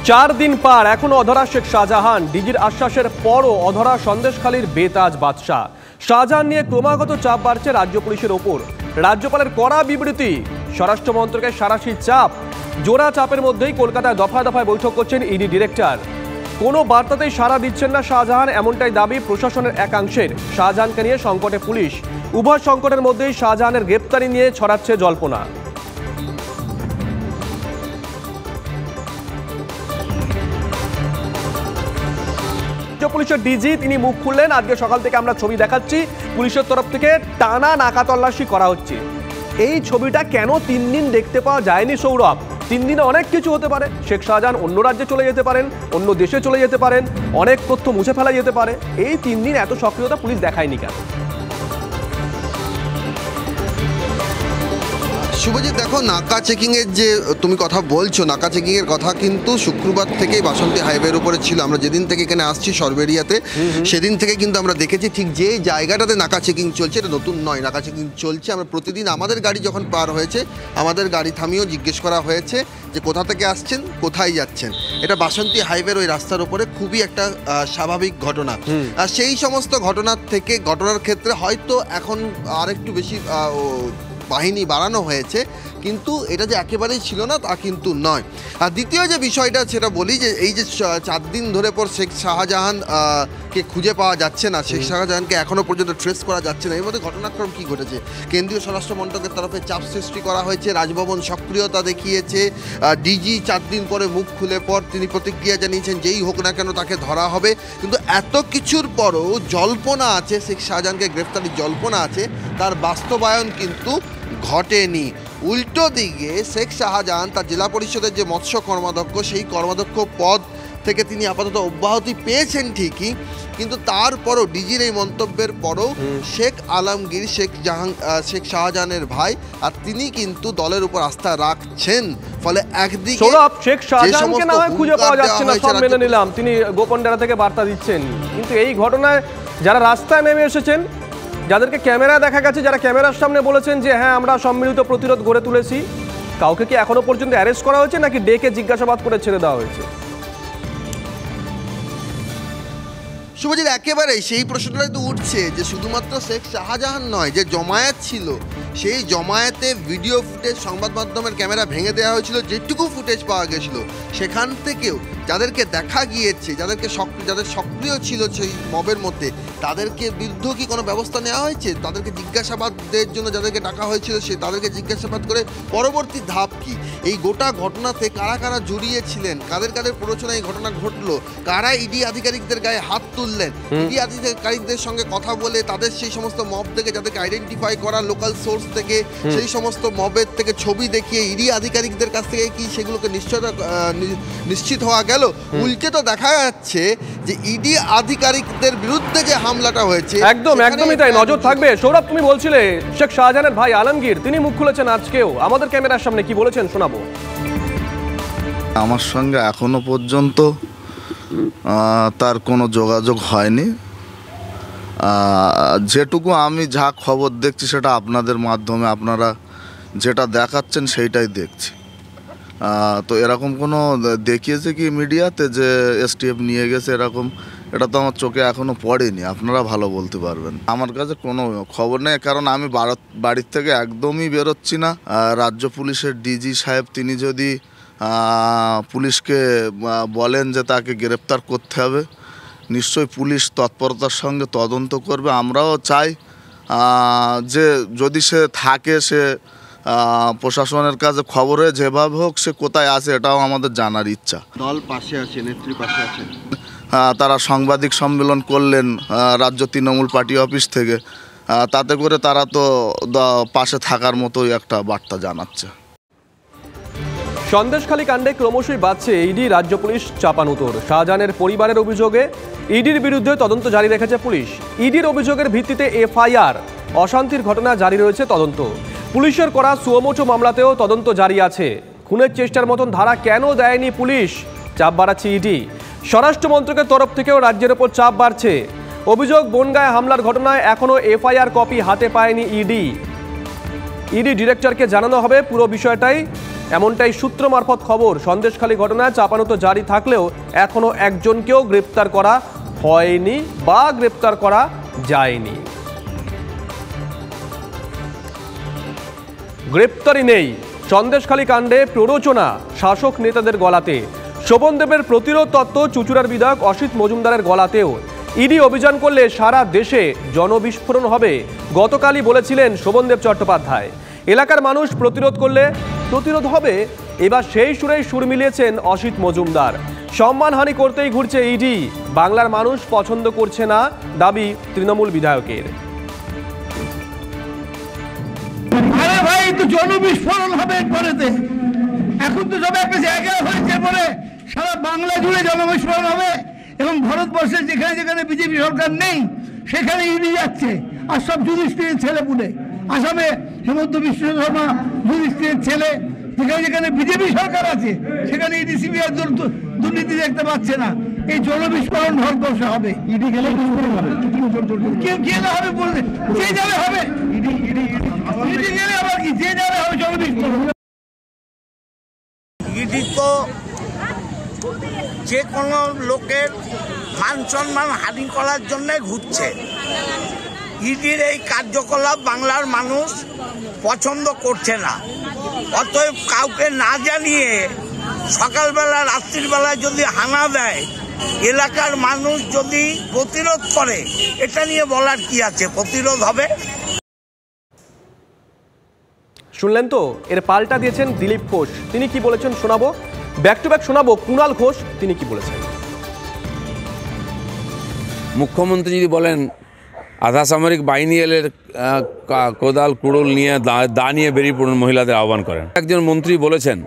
4 দিন পার এখনো অধরা শেখ শাহজাহান। ডিজির আশ্বাসের পরও অধরা সন্দেশখালীর বেতাজ বাদশাহ। শাহজাহান নিয়ে ক্রমাগত চাপ বাড়ছে রাজ্য পুলিশের ওপর। রাজ্যপালের কড়া বিবৃতি, স্বরাষ্ট্র মন্ত্রকের সাঁড়াশি চাপ। জোড়া চাপের মধ্যেই কলকাতায় দফায় দফায় বৈঠক করছেন ইডি ডিরেক্টর। কোনো বার্তাতেই সাড়া দিচ্ছেন না শাহজাহান, এমনটাই দাবি প্রশাসনের একাংশের। শাহজাহানকে নিয়ে সংকটে পুলিশ। উভয় সংকটের মধ্যেই শাহজাহানের গ্রেপ্তারি নিয়ে ছড়াচ্ছে জল্পনা। পুলিশের ডিজি তিনি মুখ খুললেন। আজকে সকাল থেকে আমরা ছবি দেখাচ্ছি, পুলিশের তরফ থেকে টানা নাকা তল্লাশি করা হচ্ছে। এই ছবিটা কেন 3 দিন দেখতে পাওয়া যায়নি সৌরভ? 3 দিনে অনেক কিছু হতে পারে। শেখ শাহজাহান অন্য রাজ্যে চলে যেতে পারেন, অন্য দেশে চলে যেতে পারেন, অনেক তথ্য মুছে ফেলা যেতে পারে। এই 3 দিন এত সক্রিয়তা পুলিশ দেখায়নি কেন? শুভজিৎ, দেখো, নাকা চেকিংয়ের যে তুমি কথা বলছো, নাকা চেকিংয়ের কথা কিন্তু শুক্রবার থেকেই বাসন্তী হাইওয়ের উপরে ছিল। আমরা যেদিন থেকে এখানে আসছি সরবেরিয়াতে, সেদিন থেকে কিন্তু আমরা দেখেছি ঠিক যে জায়গাটাতে নাকা চেকিং চলছে, এটা নতুন নয়, নাকা চেকিং চলছে। আমরা প্রতিদিন আমাদের গাড়ি যখন পার হয়েছে, আমাদের গাড়ি থামিয়েও জিজ্ঞেস করা হয়েছে যে কোথা থেকে আসছেন, কোথায় যাচ্ছেন। এটা বাসন্তী হাইওয়ের ওই রাস্তার উপরে খুবই একটা স্বাভাবিক ঘটনা। আর সেই সমস্ত ঘটনার ক্ষেত্রে হয়তো এখন আরেকটু বেশি বাহিনী বাড়ানো হয়েছে, কিন্তু এটা যে একেবারেই ছিল না তা কিন্তু নয়। আর দ্বিতীয় যে বিষয়টা সেটা বলি, যে এই যে 4 দিন ধরে পর শেখ শাহজাহান কে খুঁজে পাওয়া যাচ্ছে না, শেখ শাহজাহানকে এখনও পর্যন্ত ট্রেস করা যাচ্ছে না। এর মধ্যে ঘটনাক্রম কী ঘটেছে? কেন্দ্রীয় স্বরাষ্ট্র মন্ত্রকের তরফে চাপ সৃষ্টি করা হয়েছে, রাজভবন সক্রিয়তা দেখিয়েছে। ডিজি 4 দিন পরে মুখ খুলে পর তিনি প্রতিক্রিয়া জানিয়েছেন যেই হোক না কেন তাকে ধরা হবে। কিন্তু এত কিছুর পরও জল্পনা আছে, শেখ শাহজাহানকে গ্রেফতারির জল্পনা আছে, তার বাস্তবায়ন কিন্তু ঘটেনি। উল্টো দিকে শেখ শাহজাহান তার জেলা পরিষদের যে মৎস্য কর্মাধ্যক্ষ, সেই কর্মাধ্যক্ষ পদ থেকে তিনি আপাতত অব্যাহতি পেয়েছেন ঠিকই, কিন্তু তারপরও ডিজির এই মন্তব্যের পরও শেখ আলমগীর শেখ শাহজাহানের ভাই, আর তিনি কিন্তু দলের উপর আস্থা রাখছেন। ফলে একদিকে শেখ শাহজাহানকে না হয় খুঁজে পাওয়া যাচ্ছে না, সব মেনে নিলাম, তিনি গোপন ডেরা থেকে বার্তা দিচ্ছেন, কিন্তু এই ঘটনায় যারা রাস্তায় নেমে এসেছেন, যাদেরকে ক্যামেরা দেখা গেছে, যারা ক্যামেরার সামনে বলেছেন যে হ্যাঁ আমরা সম্মিলিত প্রতিরোধ গড়ে তুলেছি, কাউকে কি এখনো পর্যন্ত অ্যারেস্ট করা হয়েছে নাকি ডেকে জিজ্ঞাসাবাদ করে ছেড়ে দেওয়া হয়েছে? শুভজিৎ, একেবারেই সেই প্রশ্নটাই তো উঠছে যে শুধুমাত্র শেখ শাহজাহান নয়, যে জমায়েত ছিল সেই জমায়েতে ভিডিও ফুটেজ সংবাদ মাধ্যমের ক্যামেরা ভেঙে দেওয়া হয়েছিল, যেটুকু ফুটেজ পাওয়া গেছিল সেখান থেকেও যাদেরকে দেখা গিয়েছে, যাদের সক্রিয় ছিল সেই মবের মধ্যে, তাদেরকে বিরুদ্ধে কি কোনো ব্যবস্থা নেওয়া হয়েছে? তাদেরকে জিজ্ঞাসাবাদের জন্য যাদেরকে ডাকা হয়েছিল তাদেরকে জিজ্ঞাসাবাদ করে পরবর্তী ধাপ কি? এই গোটা ঘটনাতে কারা কারা জড়িয়েছিলেন, কাদের কাদের প্ররোচনায় এই ঘটনা ঘটলো, কারা ইডি আধিকারিকদের গায়ে হাত তুললেন, ইডি আধিকারিকদের সঙ্গে কথা বলে তাদের সেই সমস্ত মব থেকে যাদেরকে আইডেন্টিফাই করা লোকাল সোর্স থেকে, সেই সমস্ত মবের থেকে ছবি দেখিয়ে ইডি আধিকারিকদের কাছ থেকে কি সেগুলোকে নিশ্চিত হওয়া গেল? উল্টে তো দেখা যাচ্ছে যে ইডি আধিকারিকদের বিরুদ্ধে যে হামলাটা হয়েছে, একদমই তাই, নজর থাকবে। সৌরভ, তুমি বলছিলে শেখ শাহজাহানের ভাই আলমগীর তিনি মুখ খুলেছেন আজকেও, আমাদের ক্যামেরার সামনে কি বলেছেন শোনাবো। আমার সঙ্গে এখনো পর্যন্ত তার কোনো যোগাযোগ হয়নি। যেটুকু আমি যা খবর দেখছি সেটা আপনাদের মাধ্যমে আপনারা যেটা দেখাচ্ছেন সেইটাই দেখছি। তো এরকম কোনো দেখিয়েছে কি মিডিয়াতে যে এসটিএফ নিয়ে গেছে এরকম? এটা তো আমার চোখে এখনও পড়েনি, আপনারা ভালো বলতে পারবেন। আমার কাছে কোনো খবর নেই, কারণ আমি বাড়ির থেকে একদমই বেরোচ্ছি না। রাজ্য পুলিশের ডিজি সাহেব তিনি যদি পুলিশকে বলেন যে তাকে গ্রেপ্তার করতে হবে, নিশ্চয়ই পুলিশ তৎপরতার সঙ্গে তদন্ত করবে। আমরাও চাই যে যদি সে থাকে, সে প্রশাসনের কাছে খবরে যেভাবে হোক সে কোথায় আছে এটাও আমাদের জানার ইচ্ছা। দল পাশে আছে, নেত্রী পাশে আছে। তারা সাংবাদিক সম্মেলন করলেন রাজ্য তৃণমূল পার্টি অফিস থেকে, তাতে করে তারা তো পাশে থাকার মতোই একটা বার্তা জানাচ্ছে। সন্দেশখালী কাণ্ডে ক্রমশই বাড়ছে ইডি রাজ্য পুলিশ চাপানুতোর। শাহজাহানের পরিবারের অভিযোগে ইডির বিরুদ্ধে তদন্ত জারি রেখেছে পুলিশ। ইডির অভিযোগের ভিত্তিতে এফআইআর, অশান্তির ঘটনা জারি রয়েছে তদন্ত। পুলিশের করা সুমোটো মামলাতেও তদন্ত জারি আছে। খুনের চেষ্টার মতন ধারা কেন দেয়নি পুলিশ? চাপ বাড়াচ্ছে ইডি। স্বরাষ্ট্র মন্ত্রকের তরফ থেকেও রাজ্যের ওপর চাপ বাড়ছে। অভিযোগ, বনগাঁয় হামলার ঘটনায় এখনও এফআইআর কপি হাতে পায়নি ইডি। ইডি ডিরেক্টরকে জানানো হবে পুরো বিষয়টাই। এমনটাই সূত্র মারফত খবর। সন্দেশখালী ঘটনায় চাপানো জারি থাকলেও এখনো একজনকেও গ্রেপ্তার করা হয়নি বা গ্রেপ্তার করা যায়নি। গ্রেপ্তারি নেই। সন্দেশখালী কাণ্ডে প্ররোচনা শাসক নেতাদের গলাতে। শোভনদেবের প্রতিরোধ তত্ত্ব চুঁচুড়ার বিধায়ক অসিত মজুমদারের গলাতেও। ইডি অভিযান করলে সারা দেশে জনবিস্ফোরণ হবে গতকালই বলেছিলেন শোভনদেব চট্টোপাধ্যায়। এলাকার মানুষ প্রতিরোধ করলে প্রতিরোধ হবে, এবার সেই সুরেই সুর মিলিয়েছেন অসিত মজুমদার। সম্মানহানি করতেই ঘুরছে ইডি, বাংলার মানুষ পছন্দ করছে না দাবি তৃণমূল বিধায়কের। আরে ভাই, তো জনবিস্ফোরণ হবে পরেতে। এখন তো সব একটা জায়গা হয়েছে বলে সারা বাংলা জুড়ে জনবিস্ফোরণ হবে এবং ভারতবর্ষের যেখানে যেখানে বিজেপি সরকার নেই সেখানে ইডি যাচ্ছে আর সব যুধিষ্ঠিরের ছেলে পুলে। আসামে হেমন্ত বিশ্ব শর্মা যুধিষ্ঠিরের ছেলে, যেখানে যেখানে বিজেপি সরকার আছে সেখানে ইডি সিবিআই দুর্নীতি দেখতে পাচ্ছে না। এই জনবিস্ফোরণ ভারতবর্ষে হবে। ইডি গেলে কেউ গেলে হবে বলবে, যে যাবে হবে। ইডি গেলে আবার কি, যে যাবে হবে জনবিস্ফোরণ। ইডি তো যে কোনো লোকের মান সম্মান হানি করার জন্য ঘুরছে। ইডির এই কার্যকলাপ বাংলার মানুষ পছন্দ করছে না। অতএব কাউকে না জানিয়ে সকালবেলা রাত্রিবেলা যদি হানা দেয়, এলাকার মানুষ যদি প্রতিরোধ করে, এটা নিয়ে বলার কি আছে? প্রতিরোধ হবে। শুনলেন তো, এর পাল্টা দিয়েছেন দিলীপ ঘোষ। তিনি কি বলেছেন শোনাবো, ব্যাক টু ব্যাক শোনাবো। কুণাল ঘোষ তিনি কি বলেছেন। মুখ্যমন্ত্রী যদি বলেন আধা সামরিক বাহিনী এলে কোদাল কুড়ুল নিয়ে দা নিয়ে বেরিয়ে পড়ুন, মহিলাদের আহ্বান করেন। একজন মন্ত্রী বলেছেন,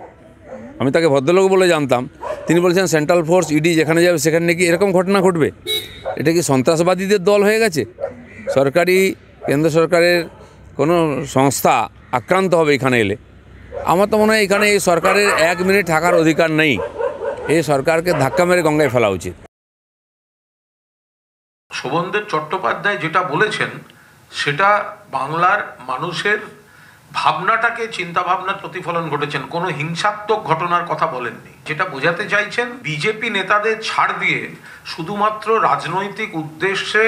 আমি তাকে ভদ্রলোক বলে জানতাম, তিনি বলেছেন সেন্ট্রাল ফোর্স ইডি যেখানে যাবে সেখানে নাকি এরকম ঘটনা ঘটবে। এটা কি সন্ত্রাসবাদীদের দল হয়ে গেছে? সরকারি কেন্দ্র সরকারের কোনো সংস্থা আক্রান্ত হবে এখানে এলে? আমার তো মনে হয় এখানে এই সরকারের 1 মিনিট থাকার অধিকার নেই। এই সরকারকে ধাক্কা মেরে গঙ্গায় ফেলা উচিত। শোভনদেব চট্টোপাধ্যায় যেটা বলেছেন সেটা বাংলার মানুষের ভাবনাটাকে, চিন্তা ভাবনার প্রতিফলন ঘটেছেন। কোনো হিংসাত্মক ঘটনার কথা বলেননি। যেটা বোঝাতে চাইছেন, বিজেপি নেতাদের ছাড় দিয়ে শুধুমাত্র রাজনৈতিক উদ্দেশ্যে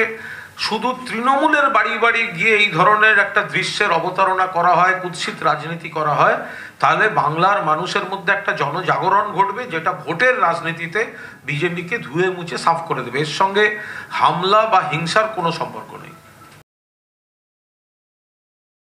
শুধু তৃণমূলের বাড়ি বাড়ি গিয়ে এই ধরনের একটা দৃশ্যের অবতারণা করা হয়, কুৎসিত রাজনীতি করা হয়, তাহলে বাংলার মানুষের মধ্যে একটা জনজাগরণ ঘটবে, যেটা ভোটের রাজনীতিতে বিজেপিকে ধুয়ে মুছে সাফ করে দেবে। এর সঙ্গে হামলা বা হিংসার কোনো সম্পর্ক নেই।